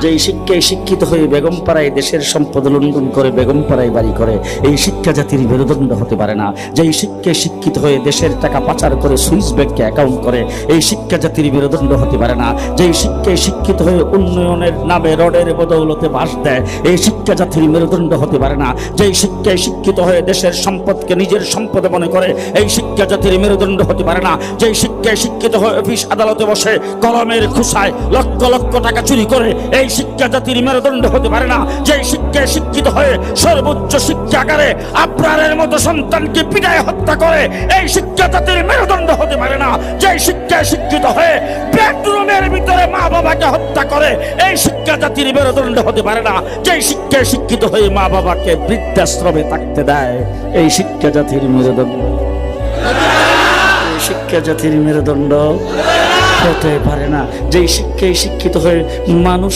যেই শিক্ষায় শিক্ষিত হয়ে বেগমপাড়ায় দেশের সম্পদ লুণ্ঠন করে বেগমপাড়ায় বাড়ি করে, এই শিক্ষা জাতির মেরুদণ্ড হতে পারে না। যেই শিক্ষায় শিক্ষিত হয়ে দেশের টাকা পাচার করে সুইস ব্যাংকে অ্যাকাউন্ট করে, এই শিক্ষা জাতির মেরুদণ্ড হতে পারে না। যেই শিক্ষায় শিক্ষিত হয়ে উন্নয়নের নামে রডের বদৌলতে বাস দেয়, এই শিক্ষা জাতির মেরুদণ্ড হতে পারে না। যেই শিক্ষায় শিক্ষিত হয়ে দেশের সম্পদকে নিজের সম্পদ মনে করে, এই শিক্ষা জাতির মেরুদণ্ড হতে পারে না। যেই শিক্ষায় শিক্ষিত হয়ে অফিস আদালতে বসে কলমের খুশায় লক্ষ লক্ষ টাকা চুরি করে, এই শিক্ষা জাতির মেরুদণ্ড হতে পারে না। যেই শিক্ষায় শিক্ষিত হয়ে সর্বোচ্চ শিক্ষাগারে আবরারের মতো সন্তানকে পিটায় হত্যা করে, এই শিক্ষা জাতির মেরুদণ্ড হতে পারে না। যেই শিক্ষায় শিক্ষিত হয়ে বেডরুমের ভিতরে মা বাবাকে হত্যা করে, এই শিক্ষা জাতির মেরুদণ্ড হতে পারে না। যেই শিক্ষায় শিক্ষিত হয়ে মা বাবাকে বৃদ্ধাশ্রমে থাকতে দেয়, এই শিক্ষা জাতির মেরুদণ্ড, এই শিক্ষা জাতির মেরুদণ্ড হতে পারে না। যেই শিক্ষায় শিক্ষিত হয়ে মানুষ